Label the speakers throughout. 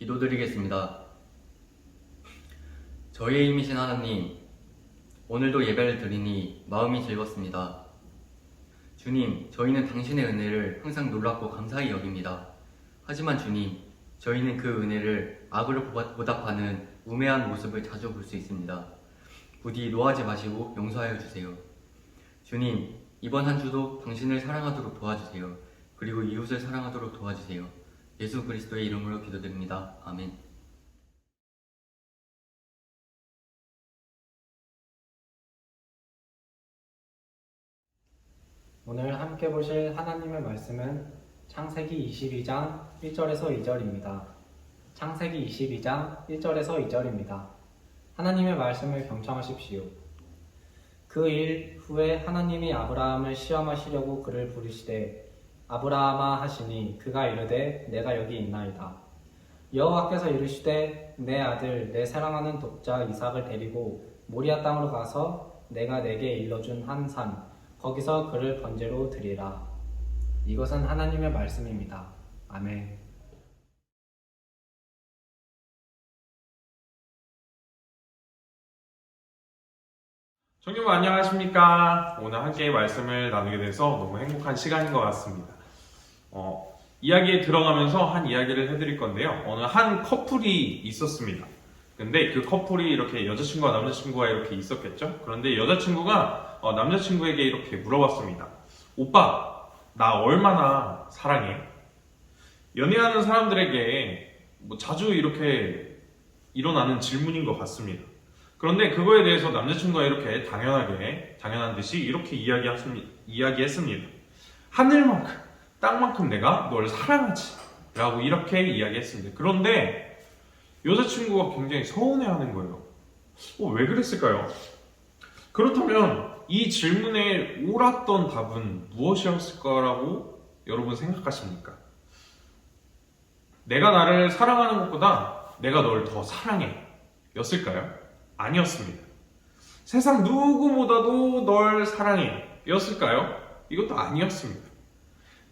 Speaker 1: 기도드리겠습니다. 저희의 힘이신 하나님, 오늘도 예배를 드리니 마음이 즐겁습니다. 주님, 저희는 당신의 은혜를 항상 놀랍고 감사히 여깁니다. 하지만 주님, 저희는 그 은혜를 악으로 보답하는 우매한 모습을 자주 볼 수 있습니다. 부디 노하지 마시고 용서하여 주세요. 주님, 이번 한 주도 당신을 사랑하도록 도와주세요. 그리고 이웃을 사랑하도록 도와주세요. 예수 그리스도의 이름으로 기도드립니다. 아멘.
Speaker 2: 오늘 함께 보실 하나님의 말씀은 창세기 22장 1절에서 2절입니다. 창세기 22장 1절에서 2절입니다. 하나님의 말씀을 경청하십시오. 그 일 후에 하나님이 아브라함을 시험하시려고 그를 부르시되 아브라함아 하시니 그가 이르되 내가 여기 있나이다. 여호와께서 이르시되 내 아들 내 사랑하는 독자 이삭을 데리고 모리아 땅으로 가서 내가 내게 일러준 한 산 거기서 그를 번제로 드리라. 이것은 하나님의 말씀입니다. 아멘.
Speaker 3: 청년분 안녕하십니까? 오늘 함께 말씀을 나누게 돼서 너무 행복한 시간인 것 같습니다. 이야기에 들어가면서 한 이야기를 해드릴 건데요. 어느 한 커플이 있었습니다. 근데 그 커플이 이렇게 여자친구와 남자친구가 이렇게 있었겠죠? 그런데 여자친구가 남자친구에게 이렇게 물어봤습니다. 오빠, 나 얼마나 사랑해? 연애하는 사람들에게 자주 이렇게 일어나는 질문인 것 같습니다. 그런데 그거에 대해서 남자친구가 이렇게 당연한 듯이 이렇게 이야기했습니다. 하늘만큼, 땅만큼 내가 널 사랑하지. 라고 이렇게 이야기했습니다. 그런데 여자친구가 굉장히 서운해하는 거예요. 왜 그랬을까요? 그렇다면 이 질문에 옳았던 답은 무엇이었을 거라고 여러분 생각하십니까? 내가 나를 사랑하는 것보다 내가 널 더 사랑해 였을까요? 아니었습니다. 세상 누구보다도 널 사랑해 였을까요? 이것도 아니었습니다.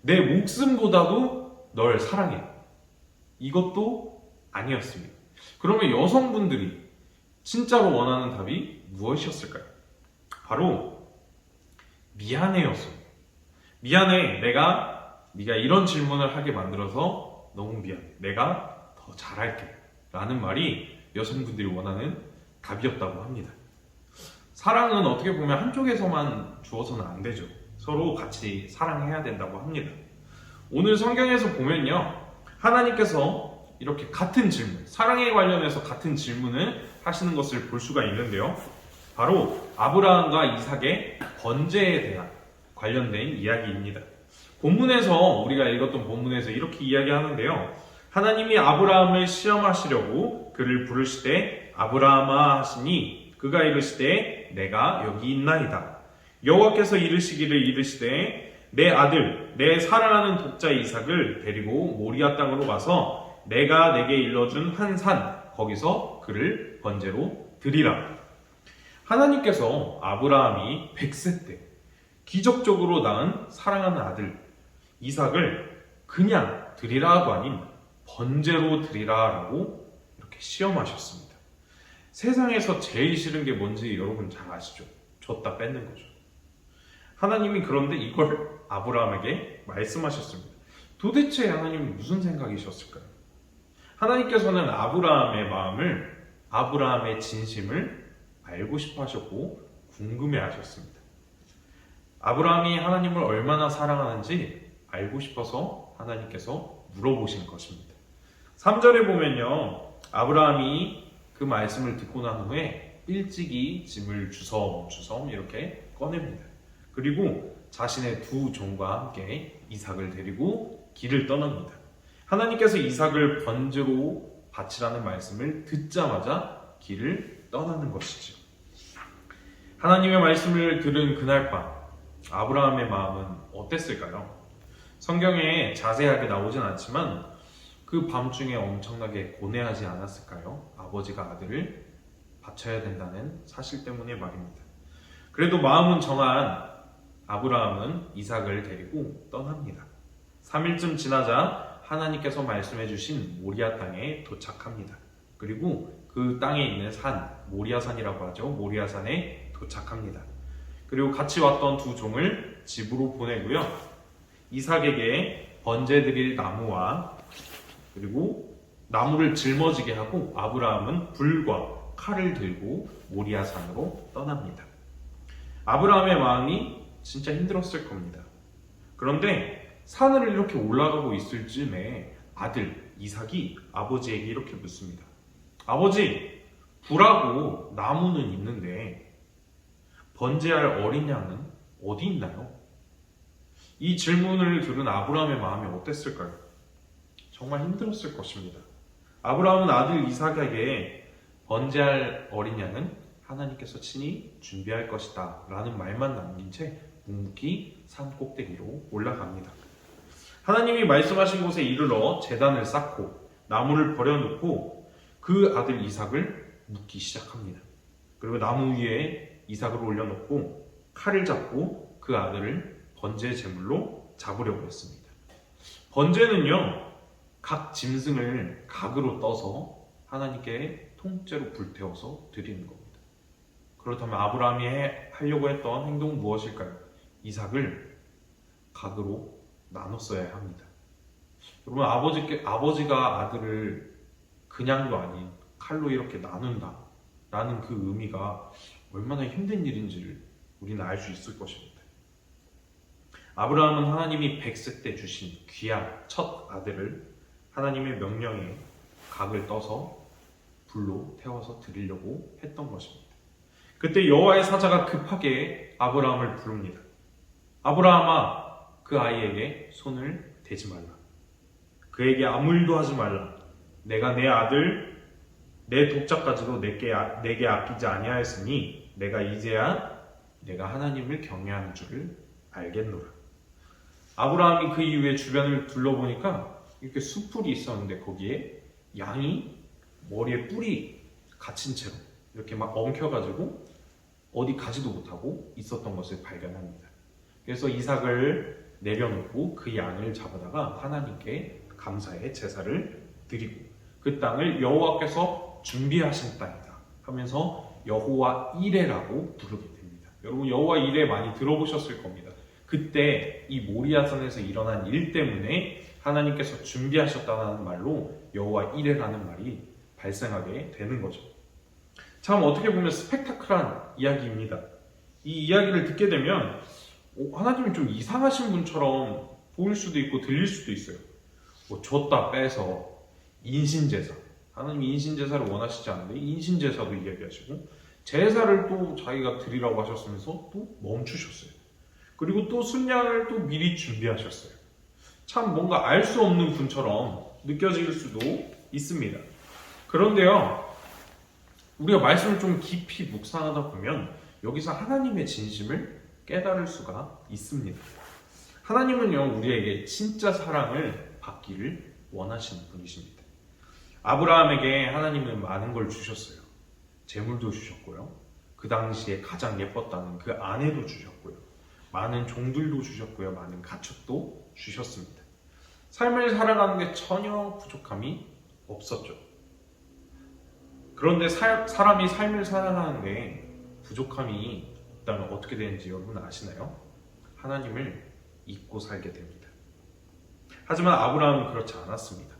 Speaker 3: 내 목숨보다도 널 사랑해 이것도 아니었습니다. 그러면 여성분들이 진짜로 원하는 답이 무엇이었을까요? 바로 미안해였습니다. 미안해. 네가 이런 질문을 하게 만들어서 너무 미안해. 내가 더 잘할게. 라는 말이 여성분들이 원하는 답이었다고 합니다. 사랑은 어떻게 보면 한쪽에서만 주어서는 안 되죠. 서로 같이 사랑해야 된다고 합니다. 오늘 성경에서 보면요. 하나님께서 이렇게 같은 질문, 사랑에 관련해서 같은 질문을 하시는 것을 볼 수가 있는데요. 바로 아브라함과 이삭의 번제에 대한 관련된 이야기입니다. 본문에서 우리가 읽었던 본문에서 이렇게 이야기하는데요. 하나님이 아브라함을 시험하시려고 그를 부르시되 아브라함아 하시니 그가 이르시되 내가 여기 있나이다. 여호와께서 이르시되 내 아들 내 사랑하는 독자 이삭을 데리고 모리아 땅으로 가서 내가 내게 일러준 한 산 거기서 그를 번제로 드리라. 하나님께서 아브라함이 100세 때 기적적으로 낳은 사랑하는 아들 이삭을 그냥 드리라도 아닌 번제로 드리라라고 이렇게 시험하셨습니다. 세상에서 제일 싫은 게 뭔지 여러분 잘 아시죠? 줬다 뺏는 거죠. 하나님이 그런데 이걸 아브라함에게 말씀하셨습니다. 도대체 하나님은 무슨 생각이셨을까요? 하나님께서는 아브라함의 마음을, 아브라함의 진심을 알고 싶어 하셨고 궁금해 하셨습니다. 아브라함이 하나님을 얼마나 사랑하는지 알고 싶어서 하나님께서 물어보신 것입니다. 3절에 보면요. 아브라함이 그 말씀을 듣고 난 후에 일찍이 짐을 주섬주섬 이렇게 꺼냅니다. 그리고 자신의 두 종과 함께 이삭을 데리고 길을 떠납니다. 하나님께서 이삭을 번제로 바치라는 말씀을 듣자마자 길을 떠나는 것이죠. 하나님의 말씀을 들은 그날 밤 아브라함의 마음은 어땠을까요? 성경에 자세하게 나오진 않지만 그 밤중에 엄청나게 고뇌하지 않았을까요? 아버지가 아들을 바쳐야 된다는 사실 때문에 말입니다. 그래도 마음은 정한 아브라함은 이삭을 데리고 떠납니다. 3일쯤 지나자 하나님께서 말씀해 주신 모리아 땅에 도착합니다. 그리고 그 땅에 있는 산, 모리아산이라고 하죠. 모리아산에 도착합니다. 그리고 같이 왔던 두 종을 집으로 보내고요. 이삭에게 번제 드릴 나무와 그리고 나무를 짊어지게 하고 아브라함은 불과 칼을 들고 모리아산으로 떠납니다. 아브라함의 마음이 진짜 힘들었을 겁니다. 그런데 산을 이렇게 올라가고 있을 즈음에 아들 이삭이 아버지에게 이렇게 묻습니다. 아버지, 불하고 나무는 있는데 번제할 어린 양은 어디 있나요? 이 질문을 들은 아브라함의 마음이 어땠을까요? 정말 힘들었을 것입니다. 아브라함은 아들 이삭에게 번제할 어린 양은 하나님께서 친히 준비할 것이다 라는 말만 남긴 채 묵묵히 산 꼭대기로 올라갑니다. 하나님이 말씀하신 곳에 이르러 제단을 쌓고 나무를 버려놓고 그 아들 이삭을 묻기 시작합니다. 그리고 나무 위에 이삭을 올려놓고 칼을 잡고 그 아들을 번제 제물로 잡으려고 했습니다. 번제는요, 각 짐승을 각으로 떠서 하나님께 통째로 불태워서 드리는 겁니다. 그렇다면 아브라함이 하려고 했던 행동은 무엇일까요? 이삭을 각으로 나눴어야 합니다. 여러분, 아버지가 아들을 그냥도 아닌 칼로 이렇게 나눈다 라는 그 의미가 얼마나 힘든 일인지를 우리는 알 수 있을 것입니다. 아브라함은 하나님이 100세 때 주신 귀한 첫 아들을 하나님의 명령에 각을 떠서 불로 태워서 드리려고 했던 것입니다. 그때 여호와의 사자가 급하게 아브라함을 부릅니다. 아브라함아, 그 아이에게 손을 대지 말라. 그에게 아무 일도 하지 말라. 내가 내 아들, 내 독자까지도 내게 아끼지 아니하였으니 내가 이제야 내가 하나님을 경외하는 줄을 알겠노라. 아브라함이 그 이후에 주변을 둘러보니까 이렇게 숲풀이 있었는데 거기에 양이 머리에 뿔이 갇힌 채로 이렇게 막 엉켜가지고 어디 가지도 못하고 있었던 것을 발견합니다. 그래서 이삭을 내려놓고 그 양을 잡아다가 하나님께 감사의 제사를 드리고 그 땅을 여호와께서 준비하신 땅이다 하면서 여호와 이레라고 부르게 됩니다. 여러분, 여호와 이레 많이 들어보셨을 겁니다. 그때 이 모리아산에서 일어난 일 때문에 하나님께서 준비하셨다는 말로 여호와 이레라는 말이 발생하게 되는 거죠. 참 어떻게 보면 스펙타클한 이야기입니다. 이 이야기를 듣게 되면 하나님이 좀 이상하신 분처럼 보일 수도 있고 들릴 수도 있어요. 뭐 줬다 빼서 인신제사, 하나님이 인신제사를 원하시지 않는데 인신제사도 이야기하시고 제사를 또 자기가 드리라고 하셨으면서 또 멈추셨어요. 그리고 또 순양을 또 미리 준비하셨어요. 참 뭔가 알 수 없는 분처럼 느껴질 수도 있습니다. 그런데요, 우리가 말씀을 좀 깊이 묵상하다 보면 여기서 하나님의 진심을 깨달을 수가 있습니다. 하나님은요, 우리에게 진짜 사랑을 받기를 원하시는 분이십니다. 아브라함에게 하나님은 많은 걸 주셨어요. 재물도 주셨고요. 그 당시에 가장 예뻤다는 그 아내도 주셨고요. 많은 종들도 주셨고요. 많은 가축도 주셨습니다. 삶을 살아가는 게 전혀 부족함이 없었죠. 그런데 사람이 삶을 살아가는데 부족함이 있다면 어떻게 되는지 여러분 아시나요? 하나님을 잊고 살게 됩니다. 하지만 아브라함은 그렇지 않았습니다.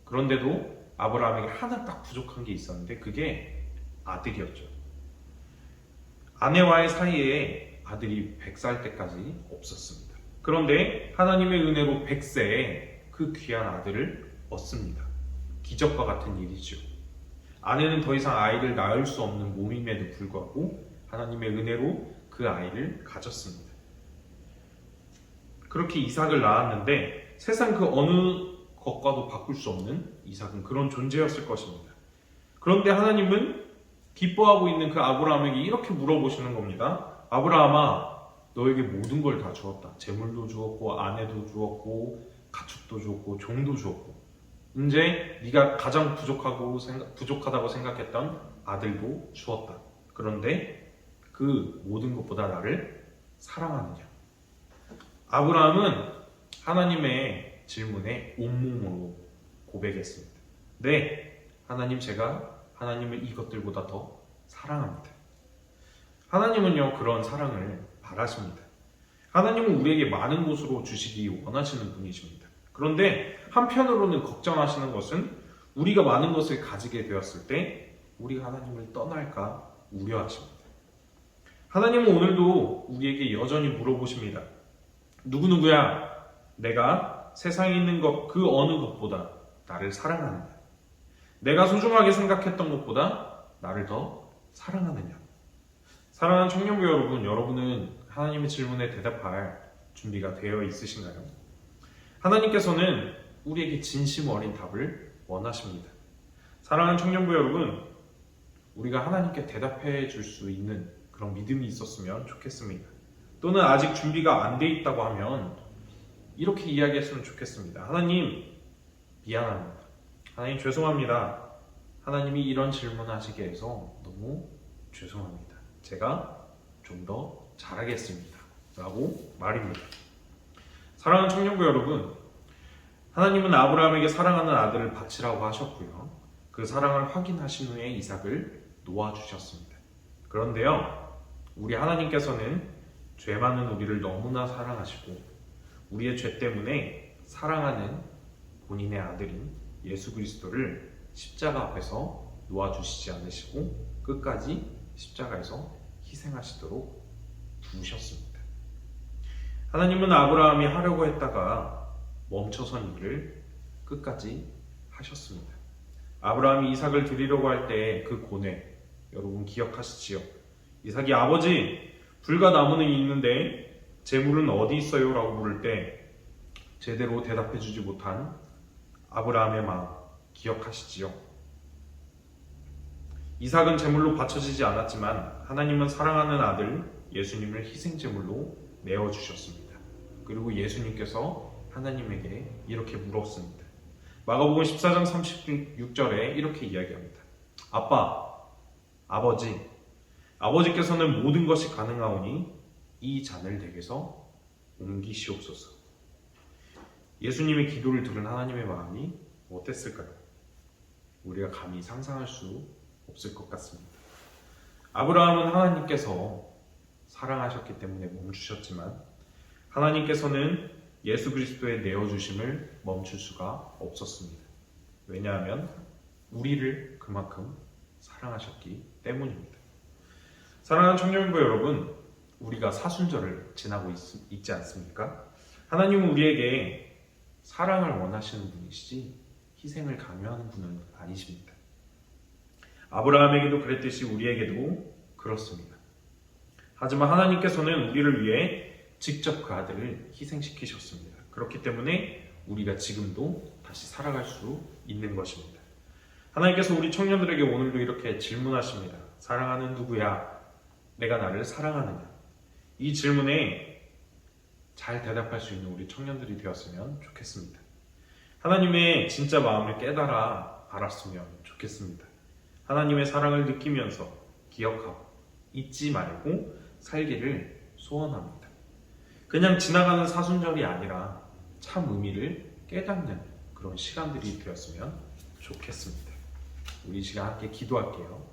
Speaker 3: 그런데도 아브라함에게 하나 딱 부족한 게 있었는데 그게 아들이었죠. 아내와의 사이에 아들이 100살 때까지 없었습니다. 그런데 하나님의 은혜로 100세에 그 귀한 아들을 얻습니다. 기적과 같은 일이죠. 아내는 더 이상 아이를 낳을 수 없는 몸임에도 불구하고 하나님의 은혜로 그 아이를 가졌습니다. 그렇게 이삭을 낳았는데 세상 그 어느 것과도 바꿀 수 없는 이삭은 그런 존재였을 것입니다. 그런데 하나님은 기뻐하고 있는 그 아브라함에게 이렇게 물어보시는 겁니다. 아브라함아, 너에게 모든 걸 다 주었다. 재물도 주었고 아내도 주었고 가축도 주었고 종도 주었고 이제 네가 가장 부족하다고 생각했던 아들도 주었다. 그런데 그 모든 것보다 나를 사랑하느냐? 아브라함은 하나님의 질문에 온몸으로 고백했습니다. 네, 하나님, 제가 하나님을 이것들보다 더 사랑합니다. 하나님은요, 그런 사랑을 바라십니다. 하나님은 우리에게 많은 것으로 주시기 원하시는 분이십니다. 그런데 한편으로는 걱정하시는 것은 우리가 많은 것을 가지게 되었을 때 우리가 하나님을 떠날까 우려하십니다. 하나님은 오늘도 우리에게 여전히 물어보십니다. 누구누구야, 내가 세상에 있는 것 그 어느 것보다 나를 사랑하느냐? 내가 소중하게 생각했던 것보다 나를 더 사랑하느냐? 사랑하는 청년부 여러분, 여러분은 하나님의 질문에 대답할 준비가 되어 있으신가요? 하나님께서는 우리에게 진심 어린 답을 원하십니다. 사랑하는 청년부 여러분, 우리가 하나님께 대답해 줄 수 있는 그런 믿음이 있었으면 좋겠습니다. 또는 아직 준비가 안 돼 있다고 하면 이렇게 이야기했으면 좋겠습니다. 하나님, 미안합니다. 하나님, 죄송합니다. 하나님이 이런 질문하시게 해서 너무 죄송합니다. 제가 좀 더 잘하겠습니다. 라고 말입니다. 사랑하는 청년부 여러분, 하나님은 아브라함에게 사랑하는 아들을 바치라고 하셨고요. 그 사랑을 확인하신 후에 이삭을 놓아주셨습니다. 그런데요, 우리 하나님께서는 죄 많은 우리를 너무나 사랑하시고 우리의 죄 때문에 사랑하는 본인의 아들인 예수 그리스도를 십자가 앞에서 놓아주시지 않으시고 끝까지 십자가에서 희생하시도록 두셨습니다. 하나님은 아브라함이 하려고 했다가 멈춰선 일을 끝까지 하셨습니다. 아브라함이 이삭을 드리려고 할 때 그 고뇌 여러분 기억하시지요? 이삭이 아버지, 불과 나무는 있는데 제물은 어디 있어요? 라고 물을 때 제대로 대답해주지 못한 아브라함의 마음 기억하시지요? 이삭은 제물로 바쳐지지 않았지만 하나님은 사랑하는 아들 예수님을 희생제물로 내어주셨습니다. 그리고 예수님께서 하나님에게 이렇게 물었습니다. 마가복음 14장 36절에 이렇게 이야기합니다. 아빠, 아버지, 아버지께서는 모든 것이 가능하오니 이 잔을 내게서 옮기시옵소서. 예수님의 기도를 들은 하나님의 마음이 어땠을까요? 우리가 감히 상상할 수 없을 것 같습니다. 아브라함은 하나님께서 사랑하셨기 때문에 멈추셨지만 하나님께서는 예수 그리스도의 내어주심을 멈출 수가 없었습니다. 왜냐하면 우리를 그만큼 사랑하셨기 때문입니다. 사랑하는 청년부 여러분, 우리가 사순절을 지나고 있지 않습니까? 하나님은 우리에게 사랑을 원하시는 분이시지 희생을 강요하는 분은 아니십니다. 아브라함에게도 그랬듯이 우리에게도 그렇습니다. 하지만 하나님께서는 우리를 위해 직접 그 아들을 희생시키셨습니다. 그렇기 때문에 우리가 지금도 다시 살아갈 수 있는 것입니다. 하나님께서 우리 청년들에게 오늘도 이렇게 질문하십니다. 사랑하는 누구야? 내가 나를 사랑하느냐? 이 질문에 잘 대답할 수 있는 우리 청년들이 되었으면 좋겠습니다. 하나님의 진짜 마음을 깨달아 알았으면 좋겠습니다. 하나님의 사랑을 느끼면서 기억하고 잊지 말고 살기를 소원합니다. 그냥 지나가는 사순절이 아니라 참 의미를 깨닫는 그런 시간들이 되었으면 좋겠습니다. 우리 이 시간 함께 기도할게요.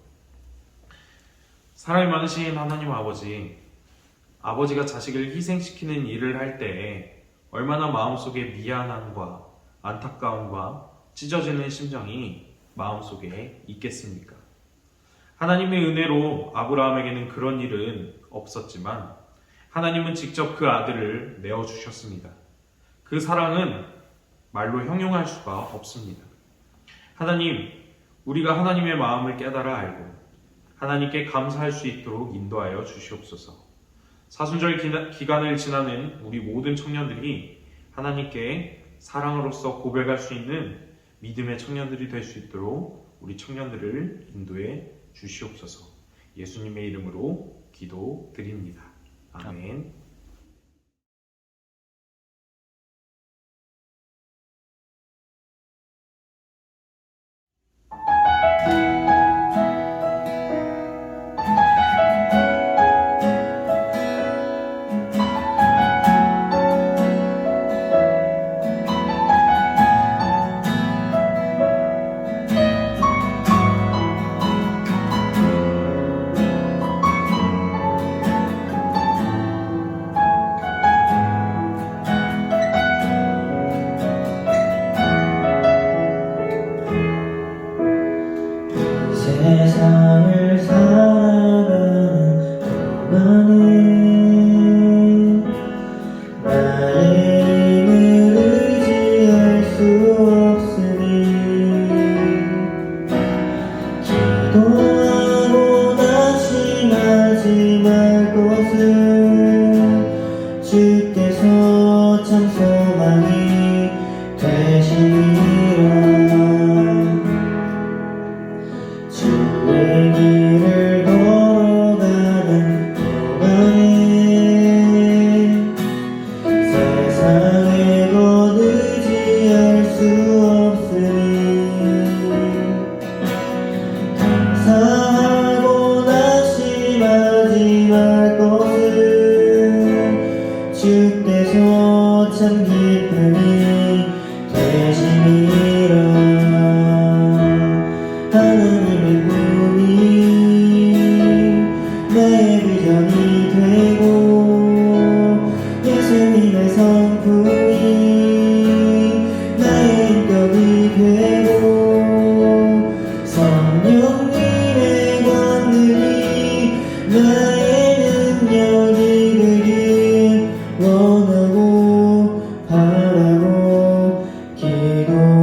Speaker 3: 사랑이 많으신 하나님 아버지, 아버지가 자식을 희생시키는 일을 할 때 얼마나 마음속에 미안함과 안타까움과 찢어지는 심정이 마음속에 있겠습니까? 하나님의 은혜로 아브라함에게는 그런 일은 없었지만 하나님은 직접 그 아들을 내어주셨습니다. 그 사랑은 말로 형용할 수가 없습니다. 하나님, 우리가 하나님의 마음을 깨달아 알고 하나님께 감사할 수 있도록 인도하여 주시옵소서. 사순절 기간을 지나는 우리 모든 청년들이 하나님께 사랑으로서 고백할 수 있는 믿음의 청년들이 될 수 있도록 우리 청년들을 인도해 주시옵소서. 예수님의 이름으로 기도드립니다. 아멘.
Speaker 4: 나의 힘을 의지할 수 없으니 기도하고 다짐하지 말 것은 주께서 참 소망이 되시니라. 주의 길을 걸어가는 동안에 세상의 것 의지할 수 없으니 감사하고 낙심하지 말 것은 주께서 참 기쁨이 되시니라. 하나님의 꿈이 나의 비전이 되고 예수님의 성품이 나의 인격이 되고 성령님의 권능이 나의 능력이 되길 원하고 바라고 기도합니다.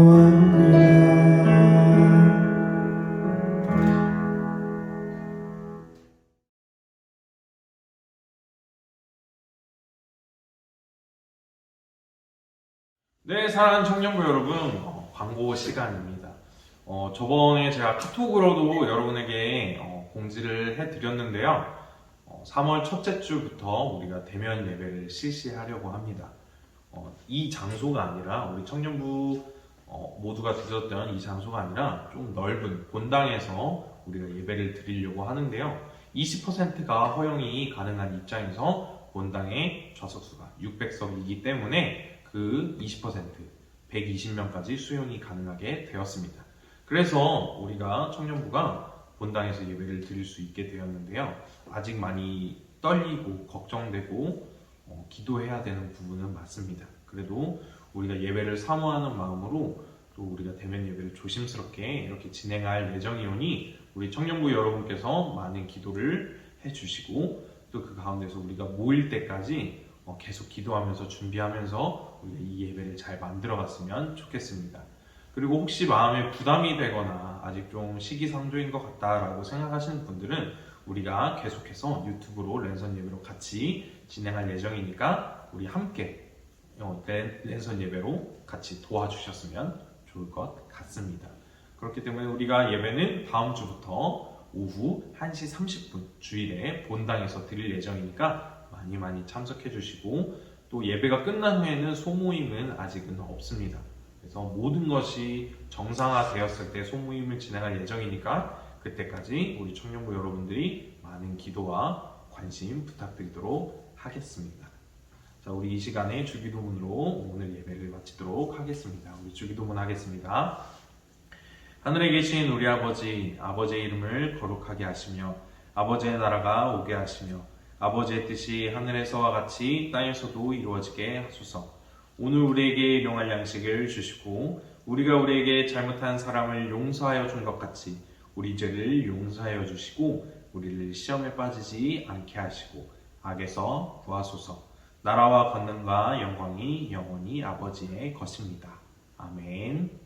Speaker 3: 네, 사랑하는 청년부 여러분, 광고 시간입니다. 저번에 제가 카톡으로도 여러분에게 공지를 해드렸는데요. 3월 첫째 주부터 우리가 대면 예배를 실시하려고 합니다. 이 장소가 아니라 우리 청년부 모두가 드렸던 이 장소가 아니라 좀 넓은 본당에서 우리가 예배를 드리려고 하는데요. 20%가 허용이 가능한 입장에서 본당의 좌석수가 600석이기 때문에 그 20%, 120명까지 수용이 가능하게 되었습니다. 그래서 우리가 청년부가 본당에서 예배를 드릴 수 있게 되었는데요. 아직 많이 떨리고 걱정되고 기도해야 되는 부분은 맞습니다. 그래도 우리가 예배를 사모하는 마음으로 또 우리가 대면 예배를 조심스럽게 이렇게 진행할 예정이오니 우리 청년부 여러분께서 많은 기도를 해주시고 또 그 가운데서 우리가 모일 때까지 계속 기도하면서 준비하면서 우리가 이 예배를 잘 만들어갔으면 좋겠습니다. 그리고 혹시 마음에 부담이 되거나 아직 좀 시기상조인 것 같다라고 생각하시는 분들은 우리가 계속해서 유튜브로 랜선 예배로 같이 진행할 예정이니까 우리 함께 랜선 예배로 같이 도와주셨으면 좋을 것 같습니다. 그렇기 때문에 우리가 예배는 다음 주부터 오후 1시 30분 주일에 본당에서 드릴 예정이니까 많이 참석해 주시고 또 예배가 끝난 후에는 소모임은 아직은 없습니다. 그래서 모든 것이 정상화되었을 때 소모임을 진행할 예정이니까 그때까지 우리 청년부 여러분들이 많은 기도와 관심 부탁드리도록 하겠습니다. 자, 우리 이 시간에 주기도문으로 오늘 예배를 마치도록 하겠습니다. 우리 주기도문 하겠습니다. 하늘에 계신 우리 아버지, 아버지의 이름을 거룩하게 하시며 아버지의 나라가 오게 하시며 아버지의 뜻이 하늘에서와 같이 땅에서도 이루어지게 하소서. 오늘 우리에게 일용할 양식을 주시고 우리가 우리에게 잘못한 사람을 용서하여 준 것 같이 우리 죄를 용서하여 주시고 우리를 시험에 빠지지 않게 하시고 악에서 구하소서. 나라와 권능과 영광이 영원히 아버지의 것입니다. 아멘.